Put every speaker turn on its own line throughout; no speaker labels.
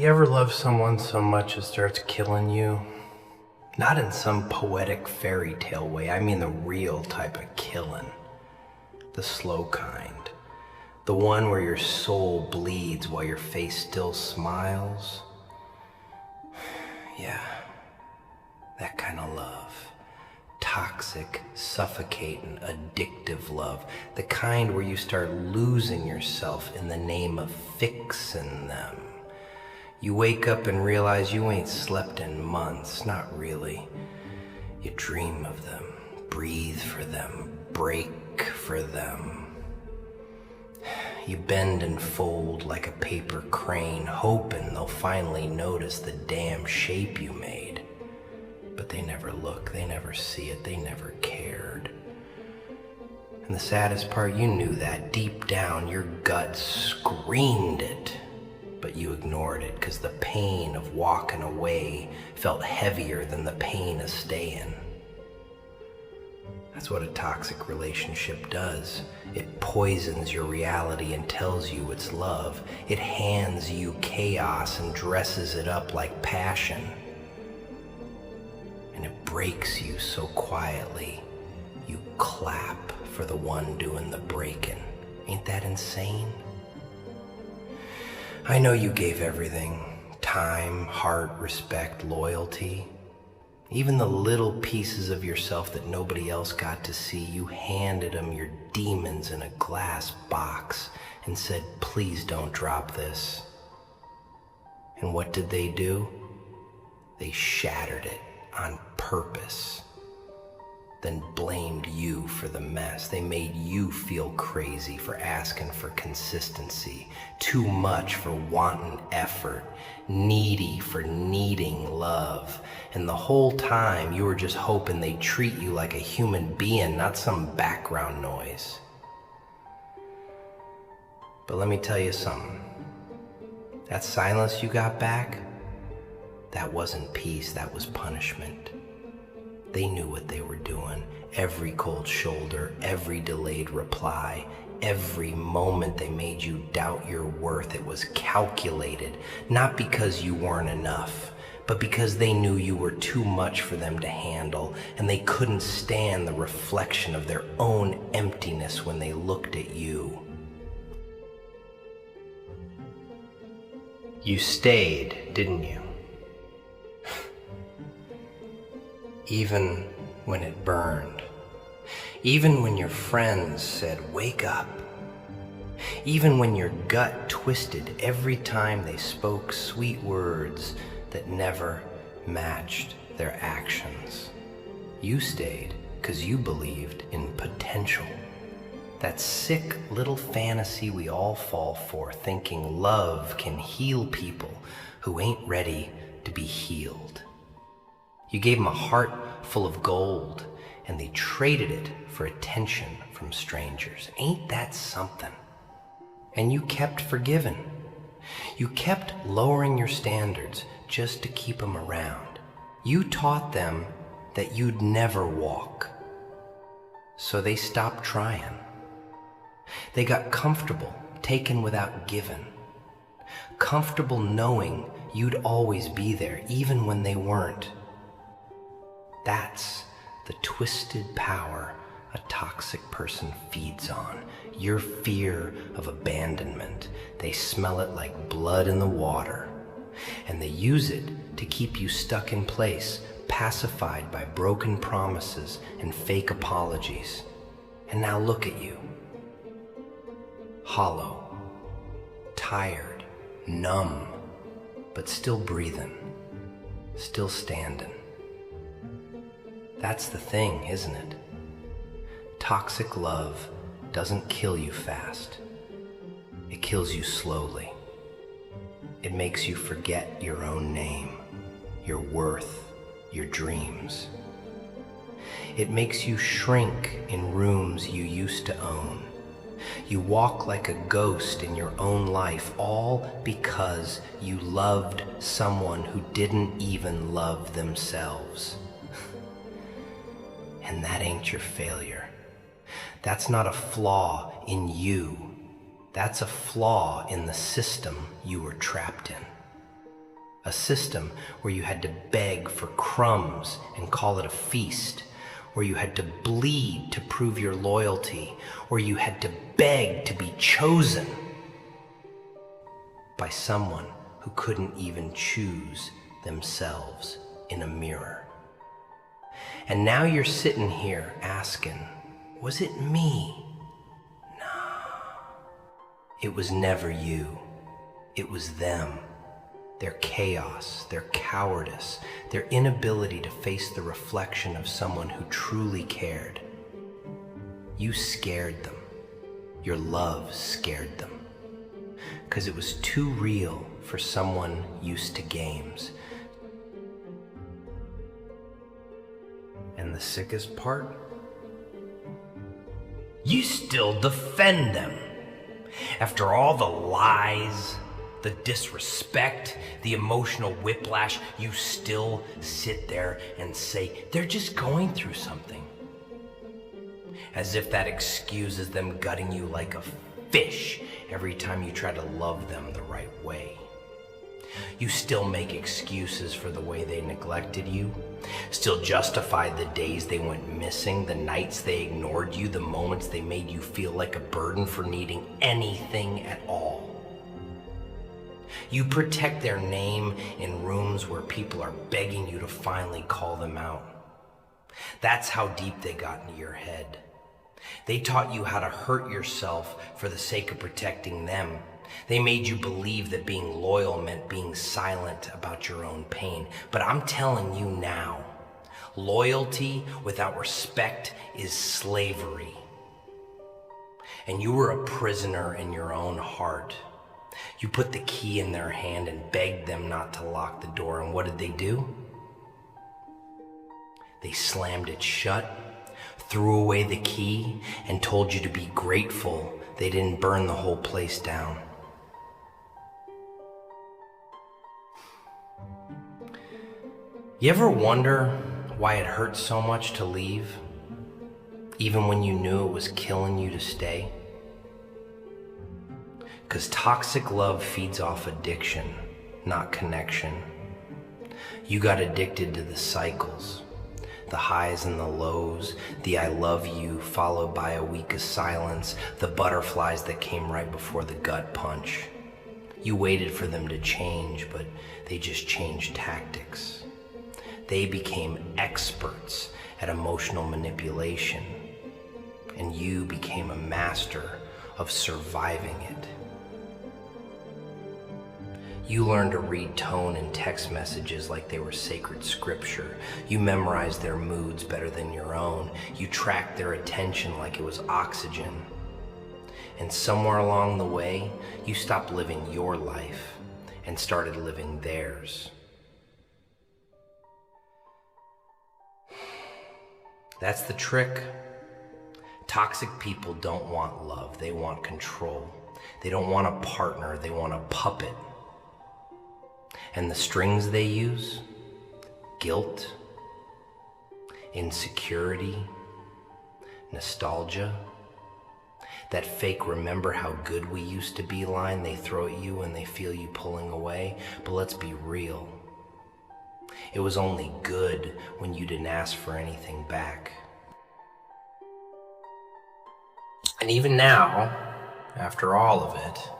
You ever love someone so much it starts killing you? Not in some poetic fairy tale way, I mean the real type of killing. The slow kind. The one where your soul bleeds while your face still smiles. Yeah, that kind of love. Toxic, suffocating, addictive love. The kind where you start losing yourself in the name of fixing them. You wake up and realize you ain't slept in months, not really. You dream of them, breathe for them, break for them. You bend and fold like a paper crane, hoping they'll finally notice the damn shape you made. But they never look, they never see it, they never cared. And the saddest part, you knew that deep down, your gut screamed it. But you ignored it because the pain of walking away felt heavier than the pain of staying. That's what a toxic relationship does. It poisons your reality and tells you it's love. It hands you chaos and dresses it up like passion. And it breaks you so quietly, you clap for the one doing the breaking. Ain't that insane? I know you gave everything. Time, heart, respect, loyalty. Even the little pieces of yourself that nobody else got to see, you handed them your demons in a glass box and said, please don't drop this. And what did they do? They shattered it on purpose. Then blamed you for the mess. They made you feel crazy for asking for consistency, too much for wanting effort, needy for needing love. And the whole time you were just hoping they'd treat you like a human being, not some background noise. But let me tell you something. That silence you got back, that wasn't peace, that was punishment. They knew what they were doing. Every cold shoulder, every delayed reply, every moment they made you doubt your worth, it was calculated, not because you weren't enough, but because they knew you were too much for them to handle, and they couldn't stand the reflection of their own emptiness when they looked at you. You stayed, didn't you? Even when it burned. Even when your friends said, wake up. Even when your gut twisted every time they spoke sweet words that never matched their actions. You stayed because you believed in potential. That sick little fantasy we all fall for, thinking love can heal people who ain't ready to be healed. You gave them a heart full of gold, and they traded it for attention from strangers. Ain't that something? And you kept forgiving. You kept lowering your standards just to keep them around. You taught them that you'd never walk. So they stopped trying. They got comfortable taking without giving. Comfortable knowing you'd always be there, even when they weren't. That's the twisted power a toxic person feeds on. Your fear of abandonment. They smell it like blood in the water. And they use it to keep you stuck in place, pacified by broken promises and fake apologies. And now look at you. Hollow, tired, numb, but still breathing, still standing. That's the thing, isn't it? Toxic love doesn't kill you fast. It kills you slowly. It makes you forget your own name, your worth, your dreams. It makes you shrink in rooms you used to own. You walk like a ghost in your own life, all because you loved someone who didn't even love themselves. And that ain't your failure. That's not a flaw in you. That's a flaw in the system you were trapped in. A system where you had to beg for crumbs and call it a feast, where you had to bleed to prove your loyalty, where you had to beg to be chosen by someone who couldn't even choose themselves in a mirror. And now you're sitting here asking, was it me? Nah, it was never you. It was them. Their chaos, their cowardice, their inability to face the reflection of someone who truly cared. You scared them. Your love scared them. 'Cause it was too real for someone used to games. And the sickest part? You still defend them. After all the lies, the disrespect, the emotional whiplash, you still sit there and say, they're just going through something. As if that excuses them gutting you like a fish every time you try to love them the right way. You still make excuses for the way they neglected you, still justify the days they went missing, the nights they ignored you, the moments they made you feel like a burden for needing anything at all. You protect their name in rooms where people are begging you to finally call them out. That's how deep they got into your head. They taught you how to hurt yourself for the sake of protecting them. They made you believe that being loyal meant being silent about your own pain. But I'm telling you now, loyalty without respect is slavery. And you were a prisoner in your own heart. You put the key in their hand and begged them not to lock the door, and what did they do? They slammed it shut, threw away the key, and told you to be grateful they didn't burn the whole place down. You ever wonder why it hurt so much to leave, even when you knew it was killing you to stay? 'Cause toxic love feeds off addiction, not connection. You got addicted to the cycles, the highs and the lows, the I love you followed by a week of silence, the butterflies that came right before the gut punch. You waited for them to change, but they just changed tactics. They became experts at emotional manipulation, and you became a master of surviving it. You learned to read tone in text messages like they were sacred scripture. You memorized their moods better than your own. You tracked their attention like it was oxygen. And somewhere along the way, you stopped living your life and started living theirs. That's the trick. Toxic people don't want love, they want control. They don't want a partner, they want a puppet. And the strings they use? Guilt, insecurity, nostalgia. That fake remember how good we used to be line they throw at you when they feel you pulling away. But let's be real. It was only good when you didn't ask for anything back. And even now, after all of it,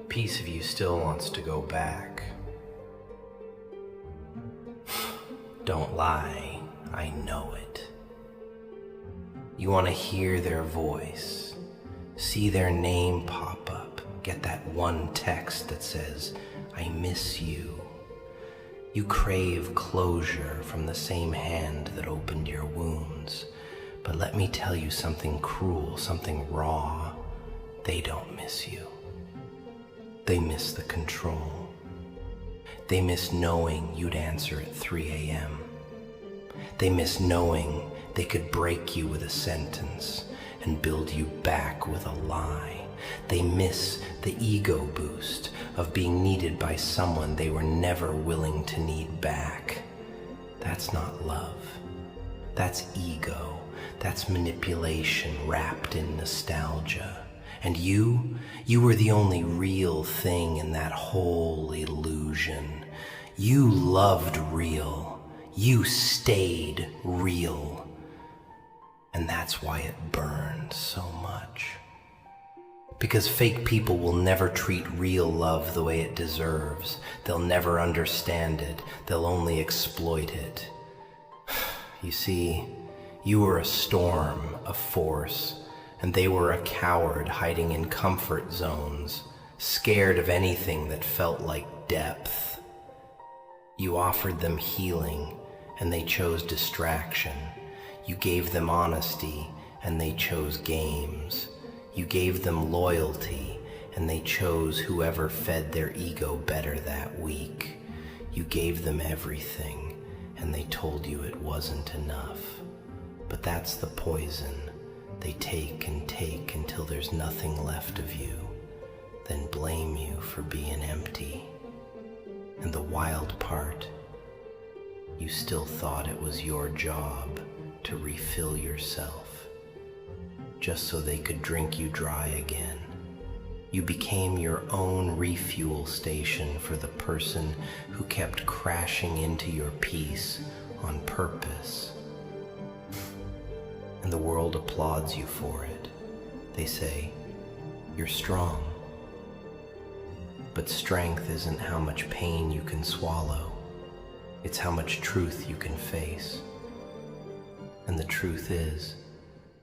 a piece of you still wants to go back. Don't lie, I know it. You want to hear their voice, see their name pop up, get that one text that says, I miss you. You crave closure from the same hand that opened your wounds. But let me tell you something cruel, something raw. They don't miss you. They miss the control. They miss knowing you'd answer at 3 a.m. They miss knowing they could break you with a sentence and build you back with a lie. They miss the ego boost of being needed by someone they were never willing to need back. That's not love. That's ego. That's manipulation wrapped in nostalgia. And you were the only real thing in that whole illusion. You loved real. You stayed real. And that's why it burned so much. Because fake people will never treat real love the way it deserves. They'll never understand it. They'll only exploit it. You see, you were a storm, a force, and they were a coward hiding in comfort zones, scared of anything that felt like depth. You offered them healing, and they chose distraction. You gave them honesty, and they chose games. You gave them loyalty, and they chose whoever fed their ego better that week. You gave them everything, and they told you it wasn't enough. But that's the poison. They take and take until there's nothing left of you, then blame you for being empty. And the wild part, you still thought it was your job to refill yourself, just so they could drink you dry again. You became your own refuel station for the person who kept crashing into your peace on purpose. And the world applauds you for it. They say, you're strong. But strength isn't how much pain you can swallow. It's how much truth you can face. And the truth is,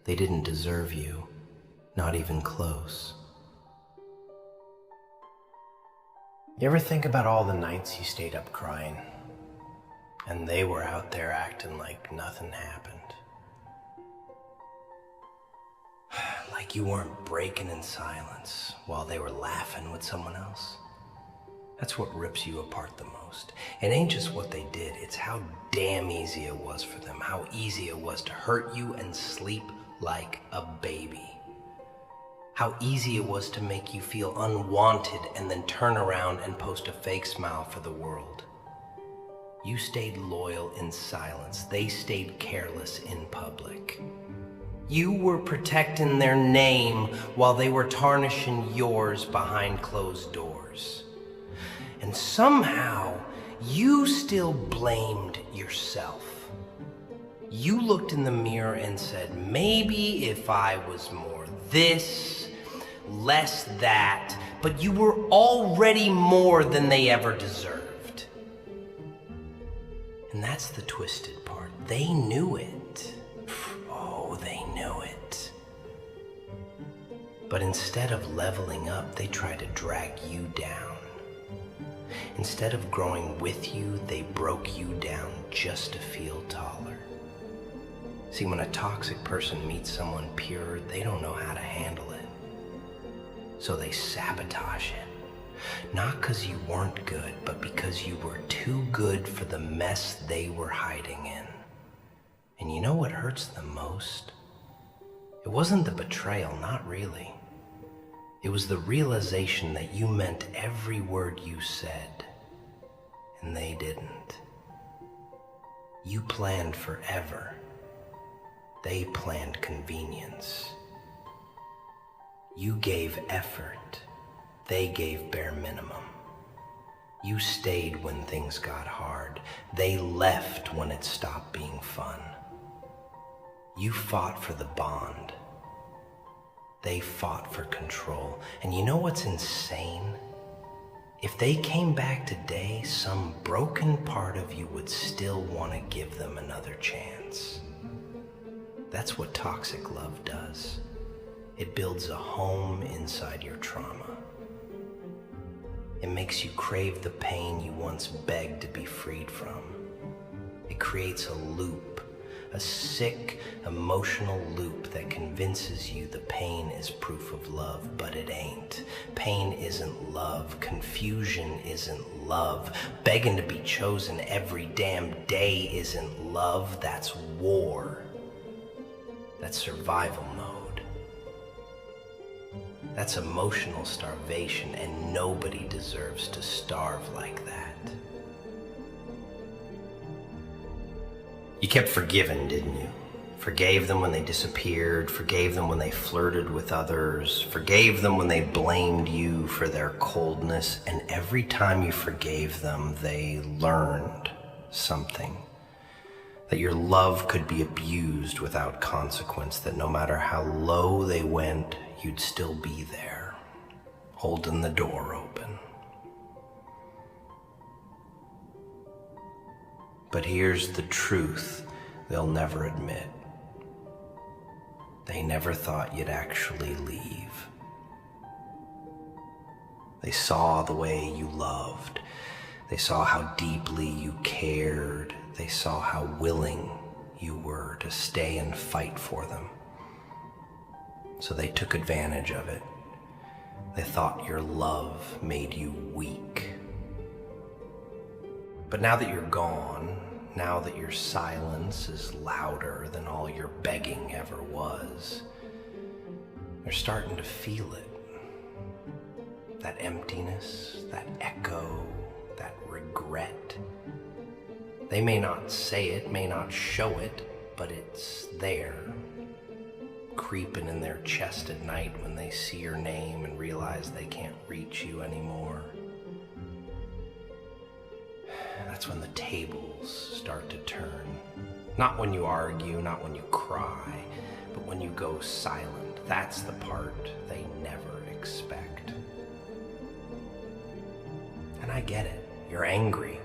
they didn't deserve you, not even close. You ever think about all the nights you stayed up crying, and they were out there acting like nothing happened? Like you weren't breaking in silence while they were laughing with someone else? That's what rips you apart the most. It ain't just what they did, it's how damn easy it was for them, how easy it was to hurt you and sleep like a baby. How easy it was to make you feel unwanted and then turn around and post a fake smile for the world. You stayed loyal in silence. They stayed careless in public. You were protecting their name while they were tarnishing yours behind closed doors. And somehow, you still blamed yourself. You looked in the mirror and said, maybe if I was more this, less that, but you were already more than they ever deserved. And that's the twisted part. They knew it. Oh, they knew it. But instead of leveling up, they tried to drag you down. Instead of growing with you, they broke you down just to feel taller. See, when a toxic person meets someone pure, they don't know how to handle it. So they sabotage it. Not because you weren't good, but because you were too good for the mess they were hiding in. And you know what hurts them most? It wasn't the betrayal, not really. It was the realization that you meant every word you said, and they didn't. You planned forever. They planned convenience. You gave effort. They gave bare minimum. You stayed when things got hard. They left when it stopped being fun. You fought for the bond. They fought for control. And you know what's insane? If they came back today, some broken part of you would still want to give them another chance. That's what toxic love does. It builds a home inside your trauma. It makes you crave the pain you once begged to be freed from. It creates a loop, a sick, emotional loop that convinces you the pain is proof of love, but it ain't. Pain isn't love. Confusion isn't love. Begging to be chosen every damn day isn't love. That's war. That's survival mode. That's emotional starvation, and nobody deserves to starve like that. You kept forgiving, didn't you? Forgave them when they disappeared, forgave them when they flirted with others, forgave them when they blamed you for their coldness, and every time you forgave them, they learned something. That your love could be abused without consequence, that no matter how low they went, you'd still be there, holding the door open. But here's the truth they'll never admit. They never thought you'd actually leave. They saw the way you loved. They saw how deeply you cared. They saw how willing you were to stay and fight for them. So they took advantage of it. They thought your love made you weak. But now that you're gone, now that your silence is louder than all your begging ever was, they're starting to feel it. That emptiness, that echo, that regret. They may not say it, may not show it, but it's there, creeping in their chest at night when they see your name and realize they can't reach you anymore. That's when the tables start to turn. Not when you argue, not when you cry, but when you go silent. That's the part they never expect. And I get it. You're angry.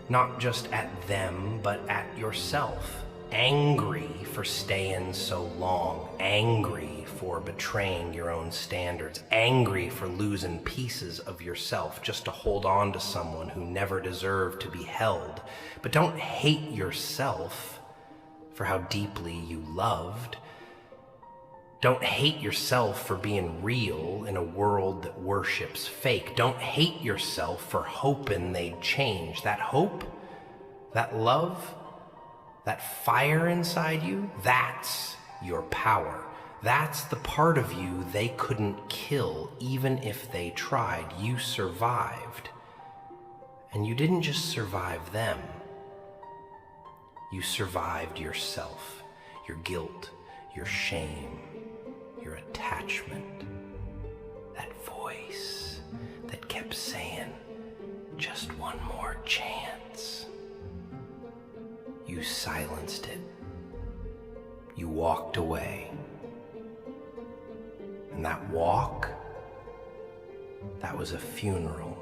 Not just at them, but at yourself. Angry for staying so long. Angry for betraying your own standards. Angry for losing pieces of yourself just to hold on to someone who never deserved to be held. But don't hate yourself for how deeply you loved. Don't hate yourself for being real in a world that worships fake. Don't hate yourself for hoping they'd change. That hope, that love, that fire inside you, that's your power. That's the part of you they couldn't kill even if they tried. You survived. And you didn't just survive them. You survived yourself, your guilt, your shame, your attachment. That voice that kept saying, just one more chance. You silenced it. You walked away. And that walk, that was a funeral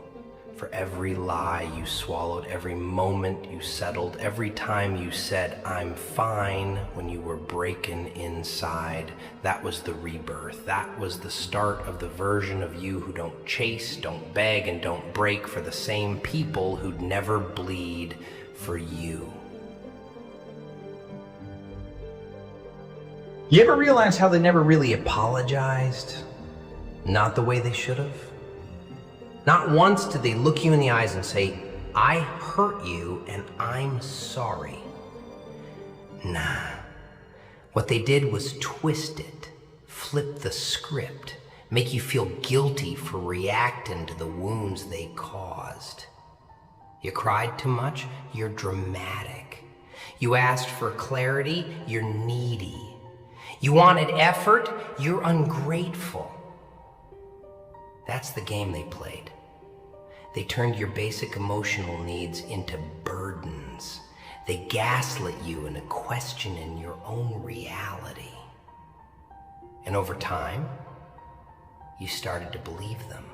for every lie you swallowed, every moment you settled, every time you said, I'm fine, when you were breaking inside. That was the rebirth. That was the start of the version of you who don't chase, don't beg, and don't break for the same people who'd never bleed for you. You ever realize how they never really apologized? Not the way they should have? Not once did they look you in the eyes and say, I hurt you and I'm sorry. Nah. What they did was twist it, flip the script, make you feel guilty for reacting to the wounds they caused. You cried too much? You're dramatic. You asked for clarity? You're needy. You wanted effort? You're ungrateful. That's the game they played. They turned your basic emotional needs into burdens. They gaslit you into questioning your own reality. And over time, you started to believe them.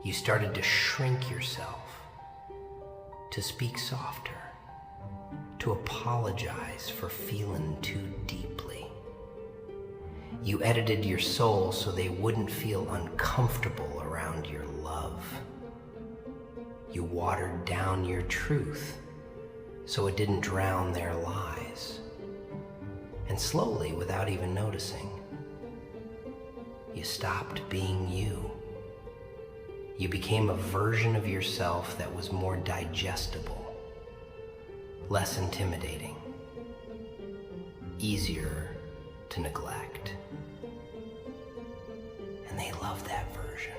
You started to shrink yourself, to speak softer, to apologize for feeling too deeply. You edited your soul so they wouldn't feel uncomfortable around your love. You watered down your truth so it didn't drown their lies. And slowly, without even noticing, you stopped being you. You became a version of yourself that was more digestible, less intimidating, easier to neglect. And they loved that version.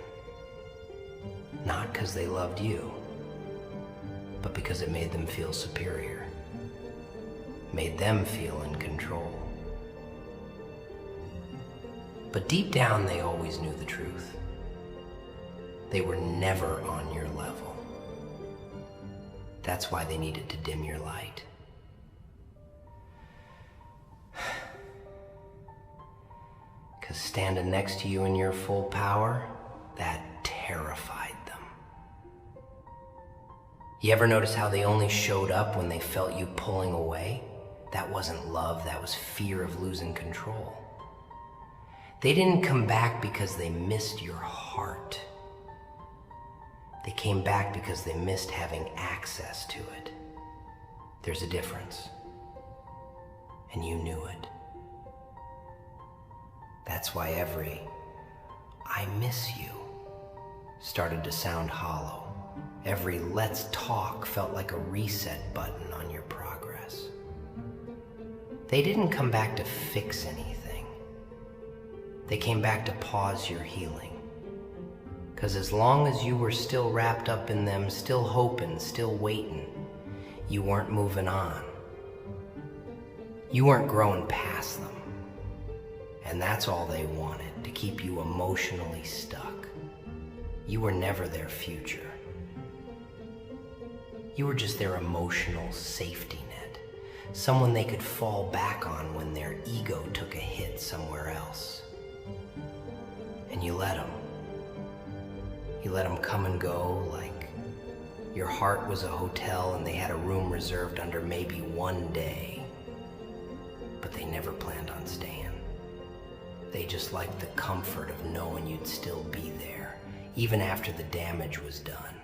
Not because they loved you, but because it made them feel superior. made them feel in control. But deep down, they always knew the truth. They were never on your level. That's why they needed to dim your light. Because standing next to you in your full power, that terrified them. You ever notice how they only showed up when they felt you pulling away? That wasn't love, that was fear of losing control. They didn't come back because they missed your heart. They came back because they missed having access to it. There's a difference. And you knew it. That's why every "I miss you" started to sound hollow. Every "let's talk" felt like a reset button on your progress. They didn't come back to fix anything. They came back to pause your healing. Because as long as you were still wrapped up in them, still hoping, still waiting, you weren't moving on. You weren't growing past them. And that's all they wanted, to keep you emotionally stuck. You were never their future. You were just their emotional safety net, someone they could fall back on when their ego took a hit somewhere else. And you let them. You let them come and go like your heart was a hotel and they had a room reserved under maybe one day. But they never planned on staying. They just liked the comfort of knowing you'd still be there, even after the damage was done.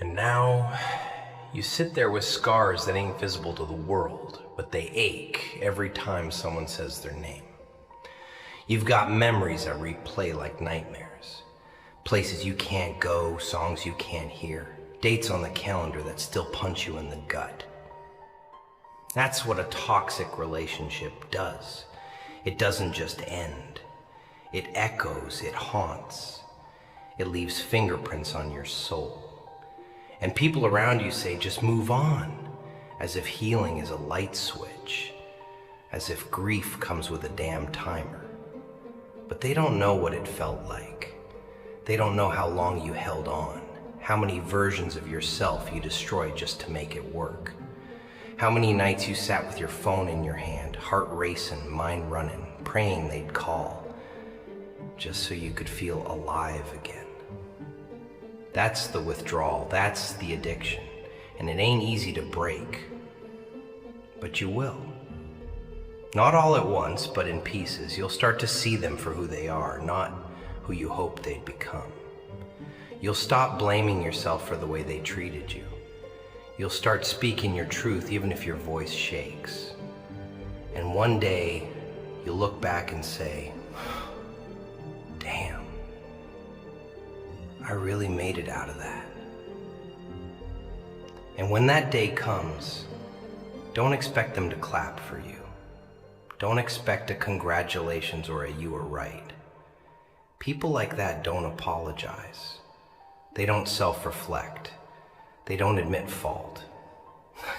And now, you sit there with scars that ain't visible to the world, but they ache every time someone says their name. You've got memories that replay like nightmares. Places you can't go, songs you can't hear, dates on the calendar that still punch you in the gut. That's what a toxic relationship does. It doesn't just end. It echoes, it haunts. It leaves fingerprints on your soul. And people around you say, just move on, as if healing is a light switch, as if grief comes with a damn timer. But they don't know what it felt like. They don't know how long you held on, how many versions of yourself you destroyed just to make it work. How many nights you sat with your phone in your hand, heart racing, mind running, praying they'd call, just so you could feel alive again. That's the withdrawal, that's the addiction, and it ain't easy to break, but you will. Not all at once, but in pieces. You'll start to see them for who they are, not who you hoped they'd become. You'll stop blaming yourself for the way they treated you. You'll start speaking your truth even if your voice shakes. And one day, you'll look back and say, damn, I really made it out of that. And when that day comes, don't expect them to clap for you. Don't expect a congratulations or a you were right. People like that don't apologize. They don't self-reflect. They don't admit fault.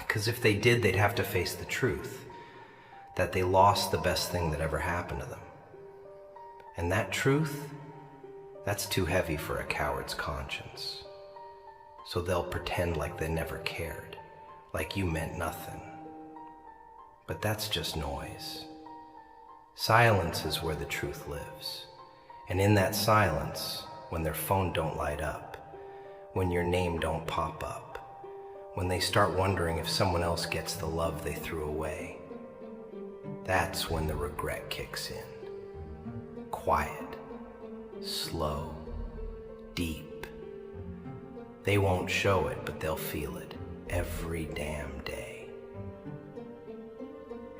Because if they did, they'd have to face the truth, that they lost the best thing that ever happened to them. And that truth, that's too heavy for a coward's conscience. So they'll pretend like they never cared, like you meant nothing. But that's just noise. Silence is where the truth lives. And in that silence, when their phone don't light up, when your name don't pop up, when they start wondering if someone else gets the love they threw away, that's when the regret kicks in. Quiet, slow, deep. They won't show it, but they'll feel it every damn day.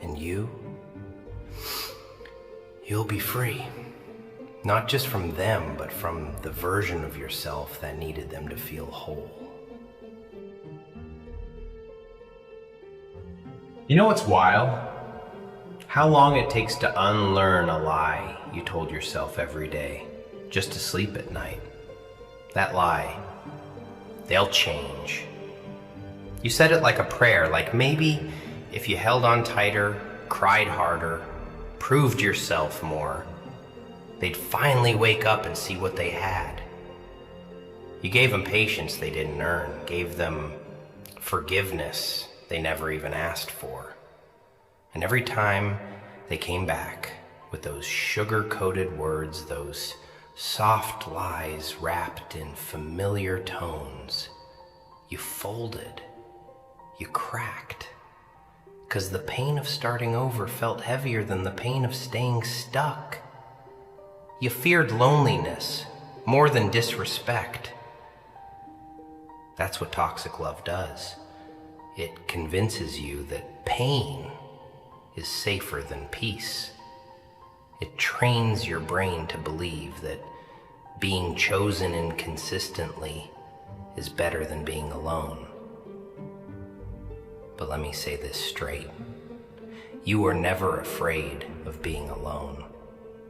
And you'll be free. Not just from them, but from the version of yourself that needed them to feel whole.
You know what's wild? How long it takes to unlearn a lie you told yourself every day, just to sleep at night. That lie, they'll change. You said it like a prayer, like maybe if you held on tighter, cried harder, proved yourself more, they'd finally wake up and see what they had. You gave them patience they didn't earn, gave them forgiveness they never even asked for. And every time they came back with those sugar-coated words, those soft lies wrapped in familiar tones, you folded, you cracked, 'cause the pain of starting over felt heavier than the pain of staying stuck. You feared loneliness more than disrespect. That's what toxic love does. It convinces you that pain is safer than peace. It trains your brain to believe that being chosen inconsistently is better than being alone. But let me say this straight. You were never afraid of being alone.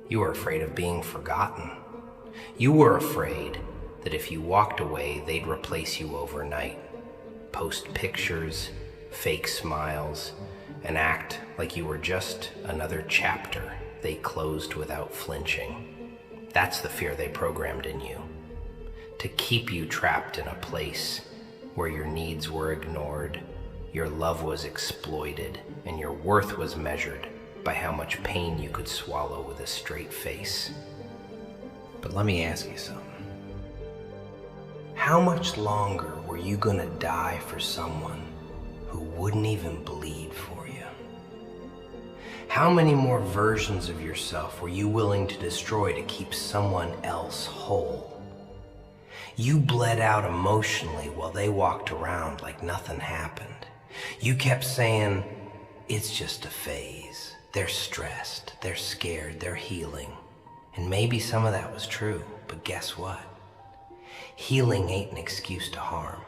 You were afraid of being forgotten. You were afraid that if you walked away, they'd replace you overnight. Post pictures, fake smiles, and act like you were just another chapter they closed without flinching. That's the fear they programmed in you, to keep you trapped in a place where your needs were ignored, your love was exploited, and your worth was measured by how much pain you could swallow with a straight face. But let me ask you something. How much longer were you gonna die for someone who wouldn't even bleed for you? How many more versions of yourself were you willing to destroy to keep someone else whole? You bled out emotionally while they walked around like nothing happened. You kept saying, it's just a phase. They're stressed, they're scared, they're healing. And maybe some of that was true, but guess what? Healing ain't an excuse to harm.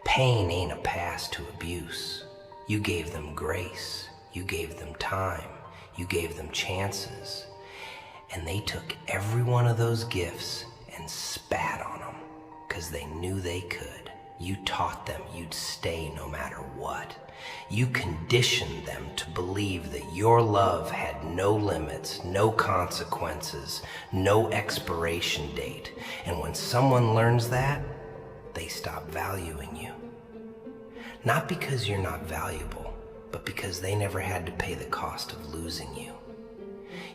Pain ain't a pass to abuse. You gave them grace. You gave them time. You gave them chances. And they took every one of those gifts and spat on them because they knew they could. You taught them you'd stay no matter what. You conditioned them to believe that your love had no limits, no consequences, no expiration date. And when someone learns that, they stop valuing you. Not because you're not valuable, but because they never had to pay the cost of losing you.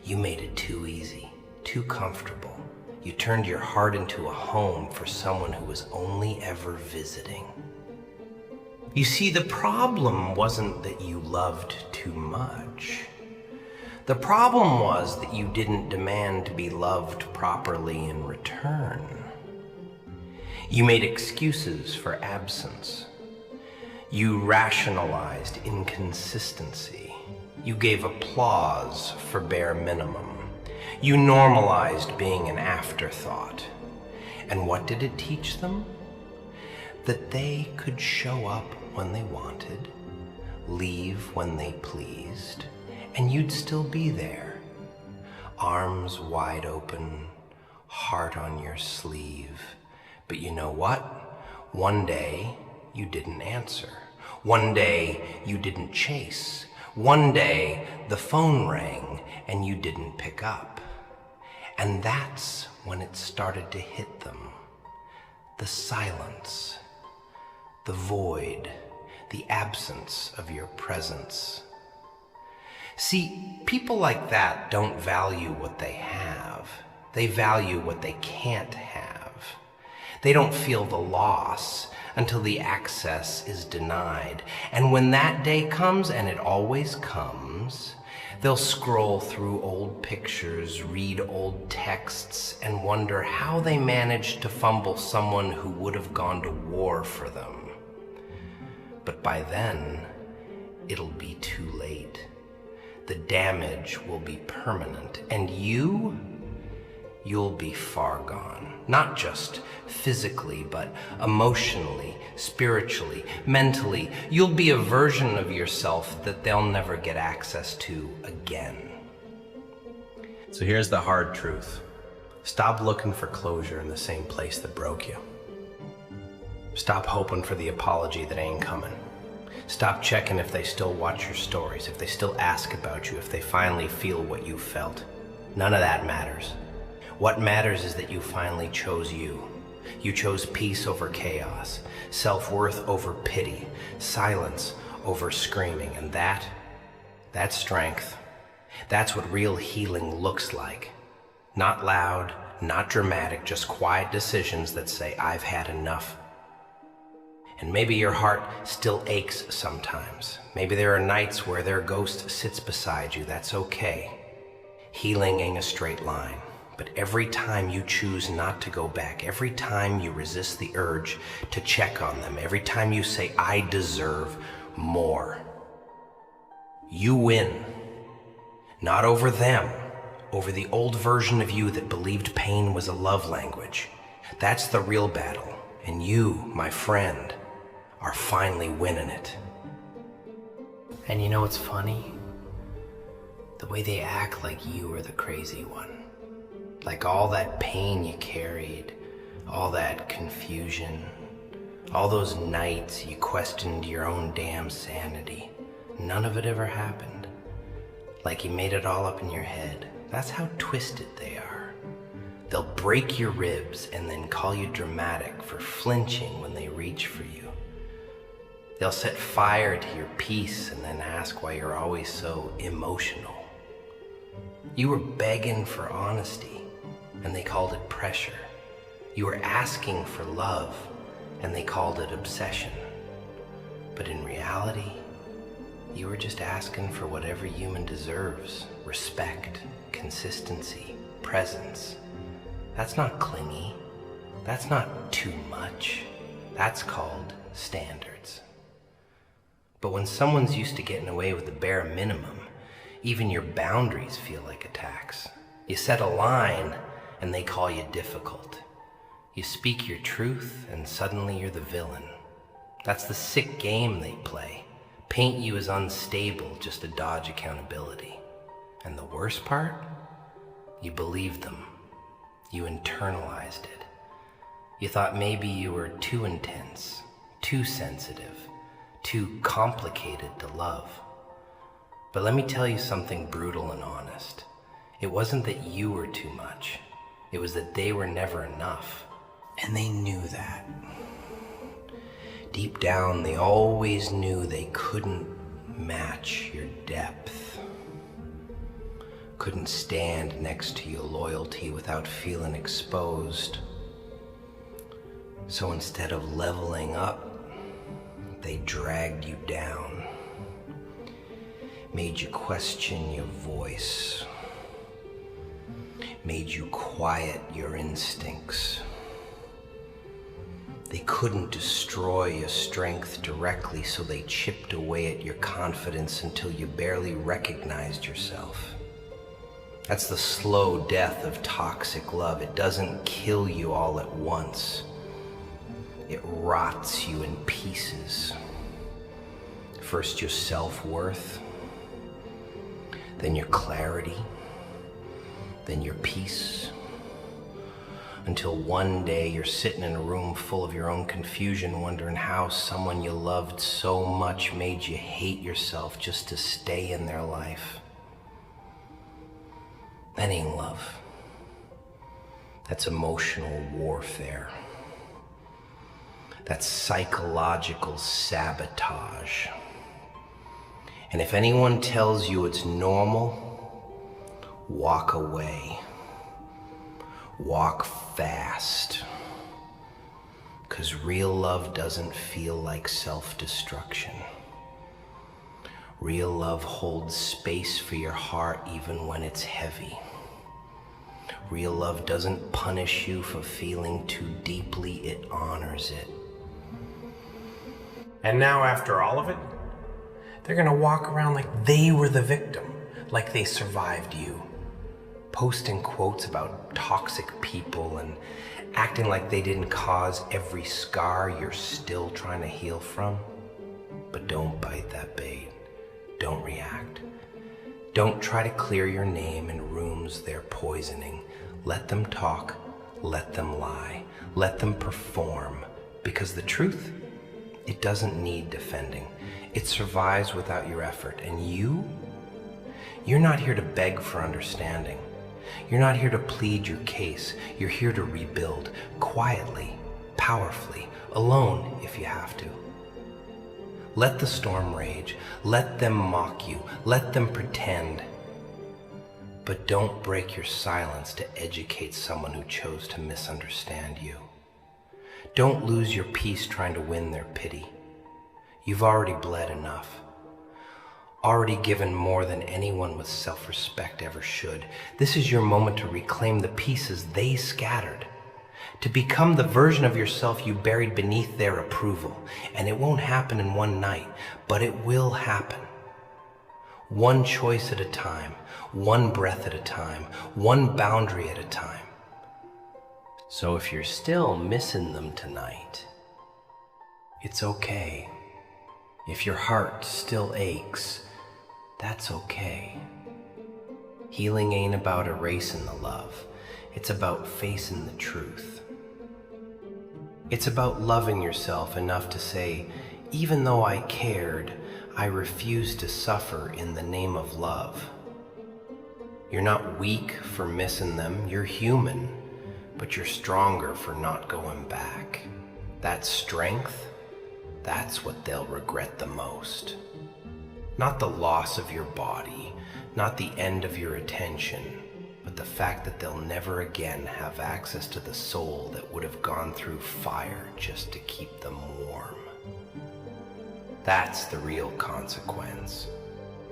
You made it too easy, too comfortable. You turned your heart into a home for someone who was only ever visiting. You see, the problem wasn't that you loved too much. The problem was that you didn't demand to be loved properly in return. You made excuses for absence. You rationalized inconsistency. You gave applause for bare minimum. You normalized being an afterthought. And what did it teach them? That they could show up when they wanted, leave when they pleased, and you'd still be there. Arms wide open, heart on your sleeve. But you know what? One day you didn't answer. One day you didn't chase. One day the phone rang and you didn't pick up. And that's when it started to hit them. The silence, the void, the absence of your presence. See, people like that don't value what they have. They value what they can't have. They don't feel the loss until the access is denied. And when that day comes, and it always comes, they'll scroll through old pictures, read old texts, and wonder how they managed to fumble someone who would have gone to war for them. But by then, it'll be too late. The damage will be permanent, and you'll be far gone. Not just physically, but emotionally, spiritually, mentally. You'll be a version of yourself that they'll never get access to again. So here's the hard truth. Stop looking for closure in the same place that broke you.
Stop hoping for the apology that ain't coming. Stop checking if they still watch your stories, if they still ask about you, if they finally feel what you felt. None of that matters. What matters is that you finally chose you. You chose peace over chaos, self-worth over pity, silence over screaming, and that's strength. That's what real healing looks like. Not loud, not dramatic, just quiet decisions that say, I've had enough. And maybe your heart still aches sometimes. Maybe there are nights where their ghost sits beside you. That's okay. Healing ain't a straight line. But every time you choose not to go back, every time you resist the urge to check on them, every time you say, I deserve more, you win. Not over them, over the old version of you that believed pain was a love language. That's the real battle. And you, my friend, are finally winning it.
And you know what's funny? The way they act like you were the crazy one. Like all that pain you carried, all that confusion, all those nights you questioned your own damn sanity. None of it ever happened. Like you made it all up in your head. That's how twisted they are. They'll break your ribs and then call you dramatic for flinching when they reach for you. They'll set fire to your peace and then ask why you're always so emotional. You were begging for honesty, and they called it pressure. You were asking for love, and they called it obsession. But in reality, you were just asking for what every human deserves: respect, consistency, presence. That's not clingy. That's not too much. That's called standards. But when someone's used to getting away with the bare minimum, even your boundaries feel like attacks. You set a line, and they call you difficult. You speak your truth, and suddenly you're the villain. That's the sick game they play. Paint you as unstable just to dodge accountability. And the worst part? You believed them. You internalized it. You thought maybe you were too intense, too sensitive, too complicated to love. But let me tell you something brutal and honest. It wasn't that you were too much. It was that they were never enough. And they knew that. Deep down, they always knew they couldn't match your depth. Couldn't stand next to your loyalty without feeling exposed. So instead of leveling up, they dragged you down. Made you question your voice. Made you quiet your instincts. They couldn't destroy your strength directly, so they chipped away at your confidence until you barely recognized yourself. That's the slow death of toxic love. It doesn't kill you all at once. It rots you in pieces. First your self-worth, then your clarity, then your peace, until one day you're sitting in a room full of your own confusion, wondering how someone you loved so much made you hate yourself just to stay in their life. That ain't love. That's emotional warfare. That's psychological sabotage. And if anyone tells you it's normal, walk away. Walk fast. 'Cause real love doesn't feel like self-destruction. Real love holds space for your heart even when it's heavy. Real love doesn't punish you for feeling too deeply, it honors it.
And now, after all of it, they're gonna walk around like they were the victim, like they survived you, posting quotes about toxic people and acting like they didn't cause every scar you're still trying to heal from. But don't bite that bait. Don't react. Don't try to clear your name in rooms they're poisoning. Let them talk. Let them lie. Let them perform.
Because the truth, it doesn't need defending. It survives without your effort. And you're not here to beg for understanding. You're not here to plead your case. You're here to rebuild, quietly, powerfully, alone if you have to. Let the storm rage. Let them mock you. Let them pretend. But don't break your silence to educate someone who chose to misunderstand you. Don't lose your peace trying to win their pity. You've already bled enough. Already given more than anyone with self-respect ever should. This is your moment to reclaim the pieces they scattered. To become the version of yourself you buried beneath their approval. And it won't happen in one night, but it will happen. One choice at a time, one breath at a time, one boundary at a time. So if you're still missing them tonight, it's okay. If your heart still aches, that's okay. Healing ain't about erasing the love. It's about facing the truth. It's about loving yourself enough to say, even though I cared, I refuse to suffer in the name of love. You're not weak for missing them, you're human, but you're stronger for not going back. That strength, that's what they'll regret the most. Not the loss of your body, not the end of your attention, but the fact that they'll never again have access to the soul that would have gone through fire just to keep them warm. That's the real consequence.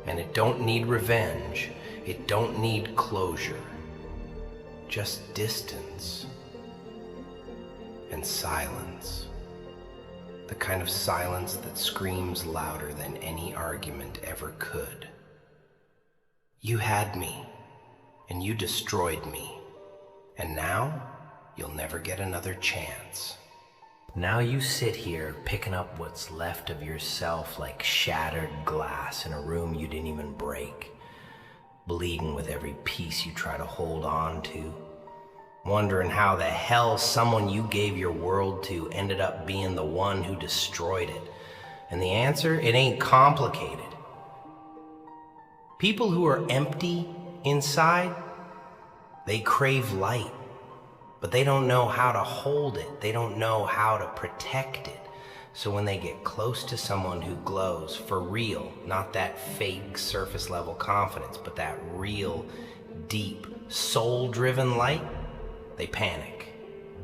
And it don't need revenge. It don't need closure. Just distance and silence. The kind of silence that screams louder than any argument ever could. You had me, and you destroyed me, and now you'll never get another chance. Now you sit here picking up what's left of yourself like shattered glass in a room you didn't even break, bleeding with every piece you try to hold on to, wondering how the hell someone you gave your world to ended up being the one who destroyed it. And the answer, it ain't complicated. People who are empty inside, they crave light. But they don't know how to hold it. They don't know how to protect it. So when they get close to someone who glows for real, not that fake surface level confidence, but that real, deep, soul-driven light, they panic.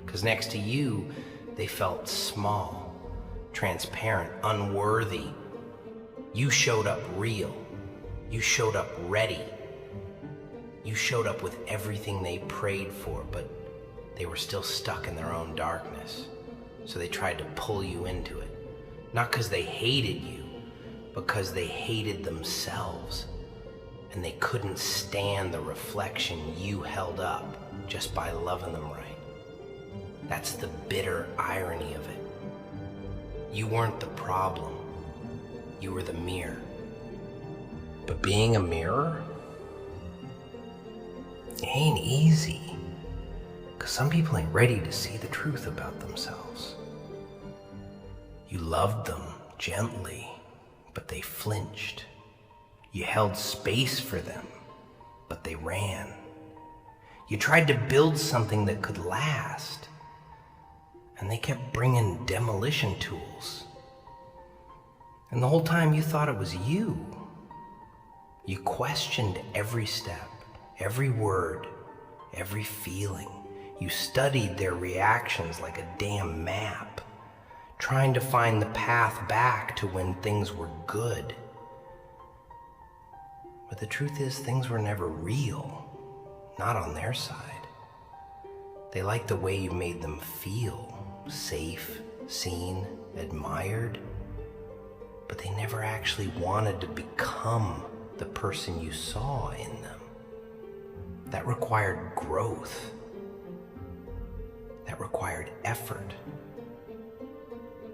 Because next to you, they felt small, transparent, unworthy. You showed up real. You showed up ready. You showed up with everything they prayed for, but they were still stuck in their own darkness, so they tried to pull you into it. Not because they hated you, because they hated themselves, and they couldn't stand the reflection you held up just by loving them right. That's the bitter irony of it. You weren't the problem, you were the mirror. But being a mirror, it ain't easy. Because some people ain't ready to see the truth about themselves. You loved them gently, but they flinched. You held space for them, but they ran. You tried to build something that could last, and they kept bringing demolition tools. And the whole time you thought it was you. You questioned every step, every word, every feeling. You studied their reactions like a damn map, trying to find the path back to when things were good. But the truth is, things were never real, not on their side. They liked the way you made them feel, safe, seen, admired, but they never actually wanted to become the person you saw in them. That required growth. That required effort.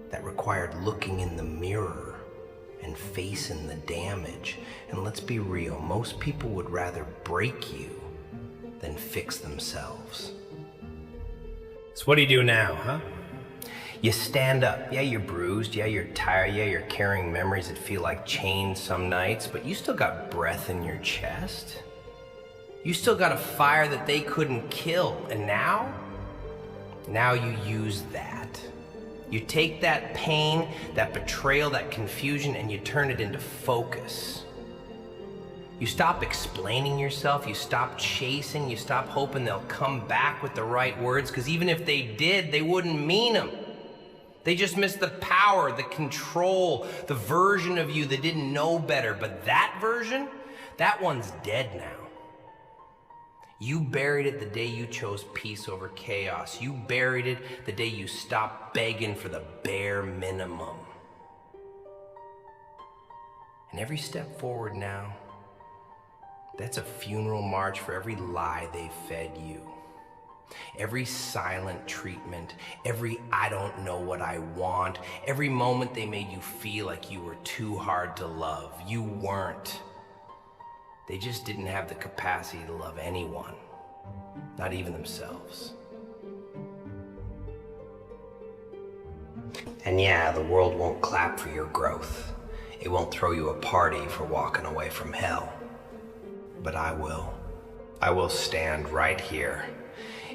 That required looking in the mirror and facing the damage. And let's be real, most people would rather break you than fix themselves.
So what do you do now, huh?
You stand up. Yeah, you're bruised. Yeah, you're tired. Yeah, you're carrying memories that feel like chains some nights, but you still got breath in your chest. You still got a fire that they couldn't kill. And now you use that. You take that pain, that betrayal, that confusion, and you turn it into focus. You stop explaining yourself, you stop chasing, you stop hoping they'll come back with the right words, because even if they did, they wouldn't mean them. They just missed the power, the control, the version of you that didn't know better. But that version, that one's dead now. You buried it the day you chose peace over chaos. You buried it the day you stopped begging for the bare minimum. And every step forward now, that's a funeral march for every lie they fed you. Every silent treatment, every I don't know what I want, every moment they made you feel like you were too hard to love. You weren't. They just didn't have the capacity to love anyone, not even themselves. And yeah, the world won't clap for your growth. It won't throw you a party for walking away from hell. But I will. I will stand right here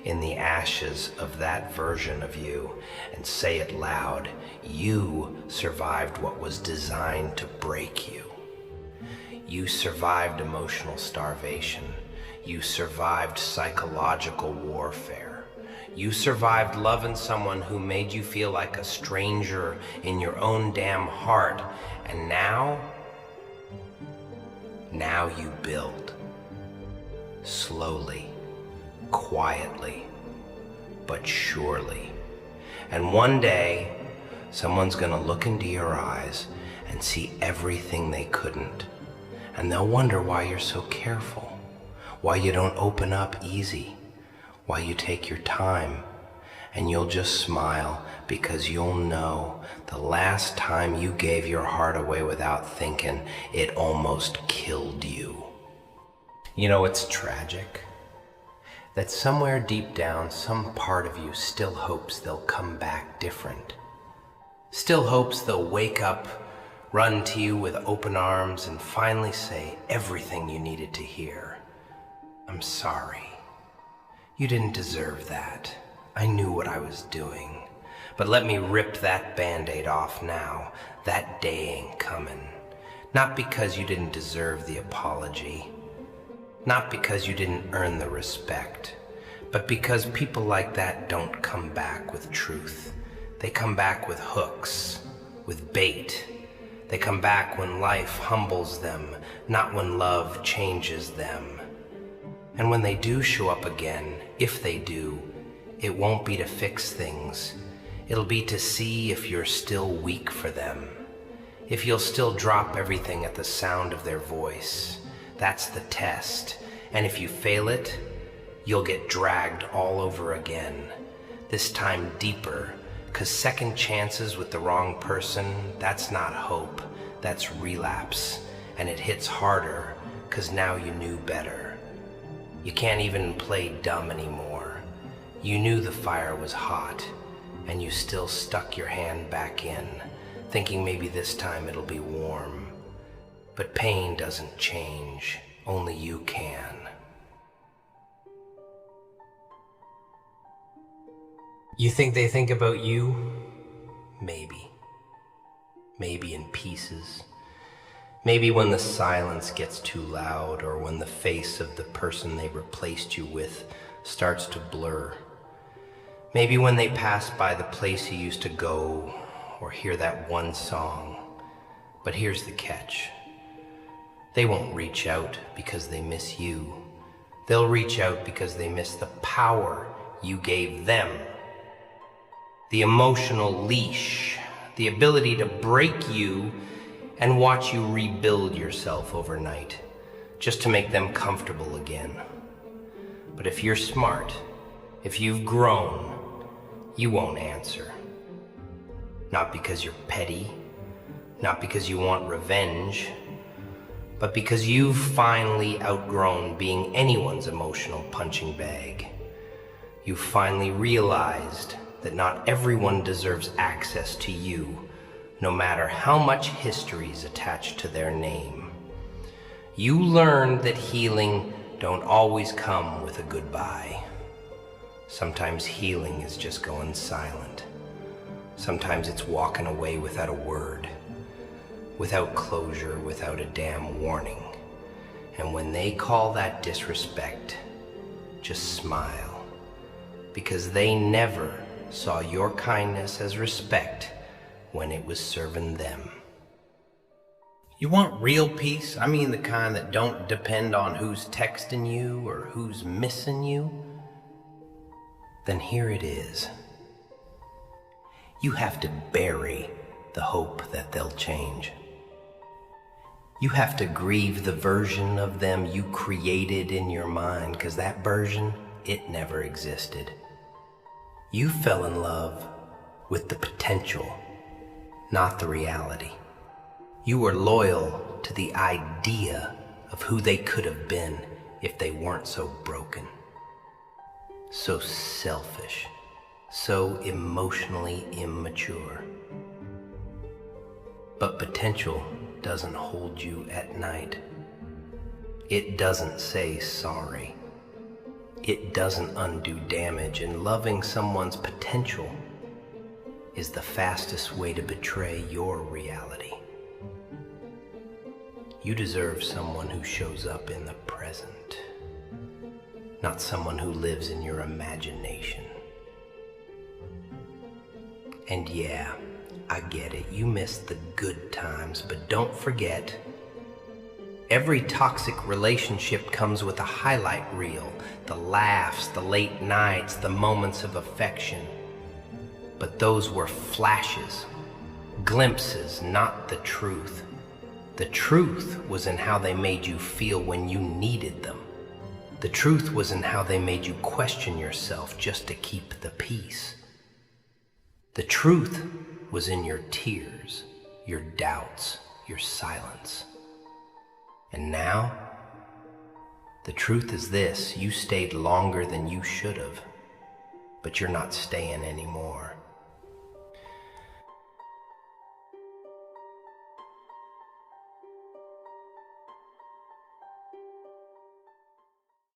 in the ashes of that version of you and say it loud. You survived what was designed to break you. You survived emotional starvation. You survived psychological warfare. You survived loving someone who made you feel like a stranger in your own damn heart. And now you build. Slowly, quietly, but surely. And one day, someone's gonna look into your eyes and see everything they couldn't. And they'll wonder why you're so careful, why you don't open up easy, why you take your time. And you'll just smile because you'll know the last time you gave your heart away without thinking, it almost killed you. You know, it's tragic that somewhere deep down, some part of you still hopes they'll come back different. Still hopes they'll wake up, run to you with open arms, and finally say everything you needed to hear. I'm sorry. You didn't deserve that. I knew what I was doing. But let me rip that Band-Aid off now. That day ain't coming. Not because you didn't deserve the apology. Not because you didn't earn the respect. But because people like that don't come back with truth. They come back with hooks, with bait. They come back when life humbles them, not when love changes them. And when they do show up again, if they do, it won't be to fix things. It'll be to see if you're still weak for them. If you'll still drop everything at the sound of their voice. That's the test. And if you fail it, you'll get dragged all over again. This time deeper, 'cause second chances with the wrong person, that's not hope, that's relapse. And it hits harder, 'cause now you knew better. You can't even play dumb anymore. You knew the fire was hot, and you still stuck your hand back in, thinking maybe this time it'll be warm. But pain doesn't change, only you can. You think they think about you? Maybe. Maybe in pieces. Maybe when the silence gets too loud, or when the face of the person they replaced you with starts to blur. Maybe when they pass by the place you used to go, or hear that one song. But here's the catch. They won't reach out because they miss you. They'll reach out because they miss the power you gave them. The emotional leash, the ability to break you and watch you rebuild yourself overnight, just to make them comfortable again. But if you're smart, if you've grown, you won't answer. Not because you're petty, not because you want revenge, but because you've finally outgrown being anyone's emotional punching bag. You've finally realized that not everyone deserves access to you, no matter how much history is attached to their name. You learned that healing don't always come with a goodbye. Sometimes healing is just going silent. Sometimes it's walking away without a word, without closure, without a damn warning. And when they call that disrespect, just smile, because they never saw your kindness as respect when it was serving them. You want real peace? I mean the kind that don't depend on who's texting you or who's missing you? Then here it is. You have to bury the hope that they'll change. You have to grieve the version of them you created in your mind, because that version, it never existed. You fell in love with the potential, not the reality. You were loyal to the idea of who they could have been if they weren't so broken, so selfish, so emotionally immature. But potential doesn't hold you at night. It doesn't say sorry. It doesn't undo damage, and loving someone's potential is the fastest way to betray your reality. You deserve someone who shows up in the present, not someone who lives in your imagination. And yeah, I get it, you miss the good times, but don't forget, every toxic relationship comes with a highlight reel, the laughs, the late nights, the moments of affection. But those were flashes, glimpses, not the truth. The truth was in how they made you feel when you needed them. The truth was in how they made you question yourself just to keep the peace. The truth was in your tears, your doubts, your silence. And now, the truth is this: you stayed longer than you should have, but you're not staying anymore.